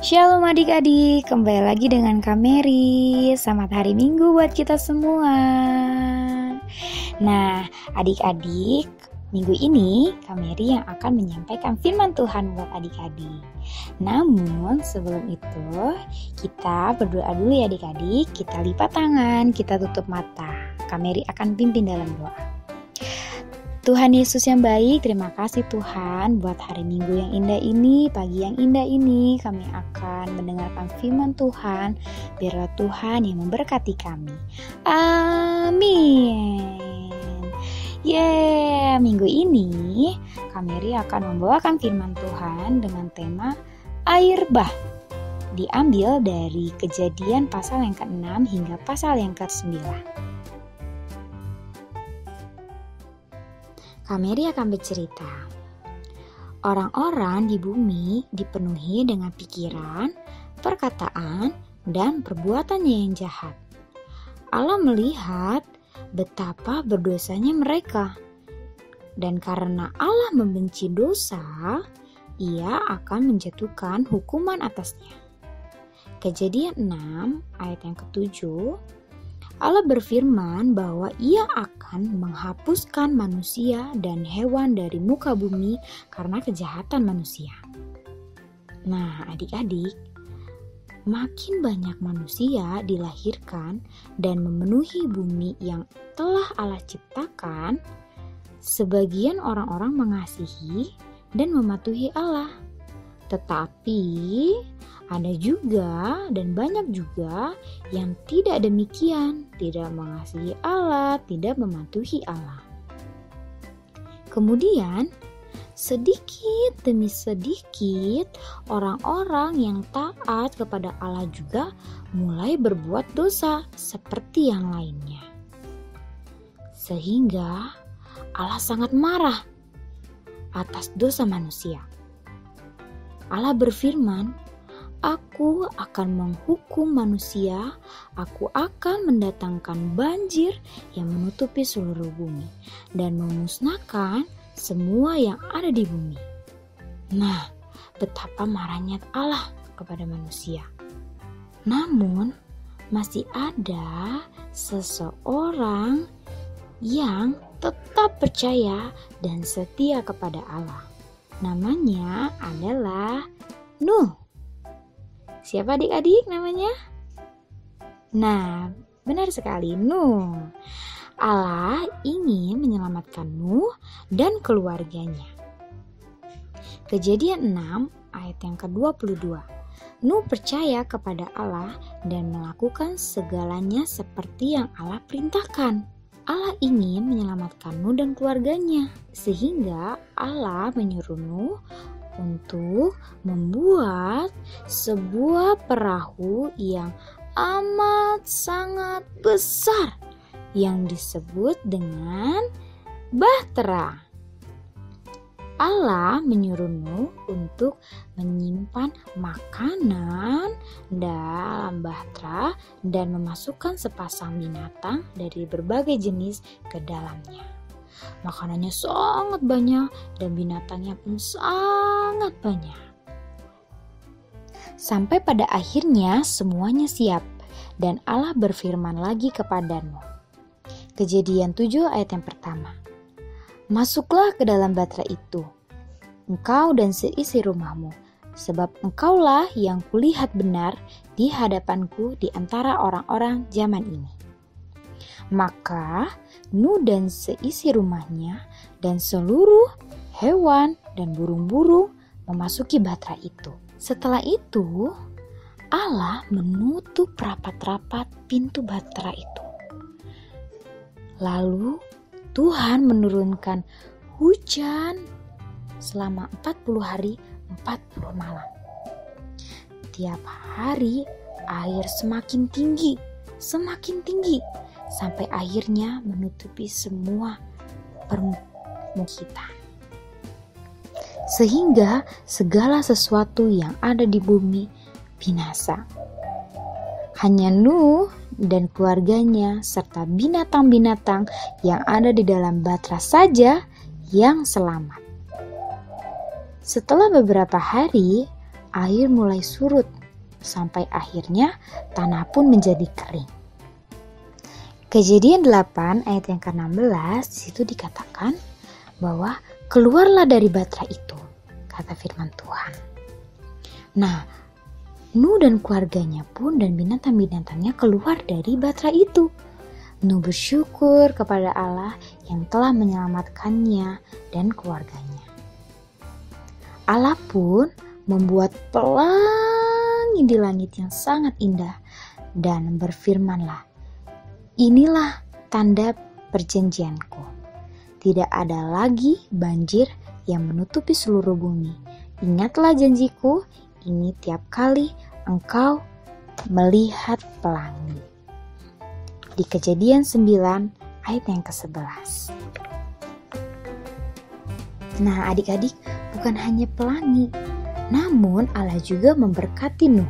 Shalom adik-adik, kembali lagi dengan Kak Mary. Selamat hari Minggu buat kita semua. Nah, adik-adik, minggu ini Kak Mary yang akan menyampaikan firman Tuhan buat adik-adik. Namun sebelum itu, kita berdoa dulu ya adik-adik. Kita lipat tangan, kita tutup mata. Kak Mary akan pimpin dalam doa. Tuhan Yesus yang baik, terima kasih Tuhan buat hari Minggu yang indah ini, pagi yang indah ini. Kami akan mendengarkan firman Tuhan, biarlah Tuhan yang memberkati kami. Amin. Minggu ini Kak Mary akan membawakan firman Tuhan dengan tema air bah. Diambil dari Kejadian pasal yang ke-6 hingga pasal yang ke-9. Kak Mary akan bercerita. Orang-orang di bumi dipenuhi dengan pikiran, perkataan, dan perbuatannya yang jahat. Allah melihat betapa berdosanya mereka. Dan karena Allah membenci dosa, Ia akan menjatuhkan hukuman atasnya. Kejadian 6 ayat yang ke-7, Allah berfirman bahwa Ia akan menghapuskan manusia dan hewan dari muka bumi karena kejahatan manusia. Nah, adik-adik, makin banyak manusia dilahirkan dan memenuhi bumi yang telah Allah ciptakan, sebagian orang-orang mengasihi dan mematuhi Allah. Tetapi ada juga dan banyak juga yang tidak demikian, tidak mengasihi Allah, tidak mematuhi Allah. Kemudian sedikit demi sedikit orang-orang yang taat kepada Allah juga mulai berbuat dosa seperti yang lainnya. Sehingga Allah sangat marah atas dosa manusia. Allah berfirman, Aku akan menghukum manusia, aku akan mendatangkan banjir yang menutupi seluruh bumi dan memusnahkan semua yang ada di bumi. Nah, betapa marahnya Allah kepada manusia. Namun, masih ada seseorang yang tetap percaya dan setia kepada Allah. Namanya adalah Nuh. Siapa adik-adik namanya? Nah, benar sekali, Nuh. Allah ingin menyelamatkan Nuh dan keluarganya. Kejadian 6 ayat yang ke-22. Nuh percaya kepada Allah dan melakukan segalanya seperti yang Allah perintahkan. Allah ingin menyelamatkan Nuh dan keluarganya, sehingga Allah menyuruh Nuh untuk membuat sebuah perahu yang amat sangat besar yang disebut dengan bahtera. Allah menyuruh Nuh untuk menyimpan makanan dalam bahtera dan memasukkan sepasang binatang dari berbagai jenis ke dalamnya. Makanannya sangat banyak dan binatangnya pun sangat banyak. Sampai pada akhirnya semuanya siap dan Allah berfirman lagi kepada Nuh. Kejadian 7 ayat yang pertama. Masuklah ke dalam bahtera itu, engkau dan seisi rumahmu, sebab engkaulah yang kulihat benar di hadapanku di antara orang-orang zaman ini. Maka Nuh dan seisi rumahnya dan seluruh hewan dan burung-burung memasuki bahtera itu. Setelah itu, Allah menutup rapat-rapat pintu bahtera itu. Lalu Tuhan menurunkan hujan selama 40 hari 40 malam. Tiap hari air semakin tinggi, sampai akhirnya menutupi semua permukiman. Sehingga segala sesuatu yang ada di bumi binasa. Hanya Nuh dan keluarganya serta binatang-binatang yang ada di dalam bahtera saja yang selamat. Setelah beberapa hari, air mulai surut sampai akhirnya tanah pun menjadi kering. Kejadian 8 ayat yang ke-16 disitu dikatakan bahwa keluarlah dari batra itu, kata firman Tuhan. Nah, Nuh dan keluarganya pun dan binatang-binatangnya keluar dari batra itu. Nuh bersyukur kepada Allah yang telah menyelamatkannya dan keluarganya. Allah pun membuat pelangi di langit yang sangat indah dan berfirmanlah, inilah tanda perjanjianku. Tidak ada lagi banjir yang menutupi seluruh bumi. Ingatlah janjiku ini tiap kali engkau melihat pelangi. Di Kejadian 9 ayat yang ke-11. Nah adik-adik, bukan hanya pelangi, namun Allah juga memberkati Nuh.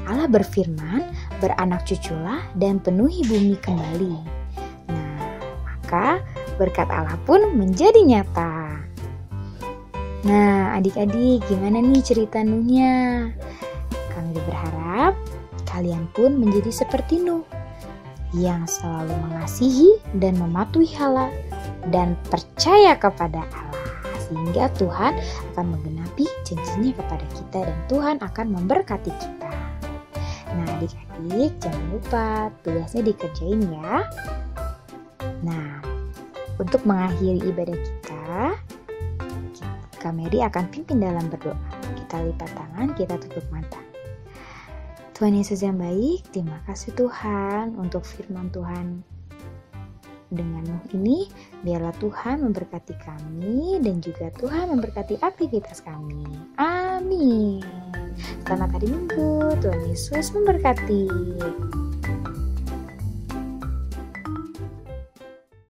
Allah berfirman, beranak cuculah dan penuhi bumi kembali. Nah, maka berkat Allah pun menjadi nyata. Nah, adik-adik, gimana nih cerita Nuhnya? Kami berharap kalian pun menjadi seperti Nuh yang selalu mengasihi dan mematuhi Allah dan percaya kepada Allah, sehingga Tuhan akan menggenapi janjinya kepada kita dan Tuhan akan memberkati kita. Nah, adik-adik, jangan lupa tugasnya dikerjain ya. Nah, untuk mengakhiri ibadah kita, Kak Mary akan pimpin dalam berdoa. Kita lipat tangan, kita tutup mata. Tuhan Yesus yang baik, terima kasih Tuhan untuk firman Tuhan. Dengan Nuh ini, biarlah Tuhan memberkati kami dan juga Tuhan memberkati aktivitas kami. Amin. Selamat hari Minggu, Tuhan Yesus memberkati.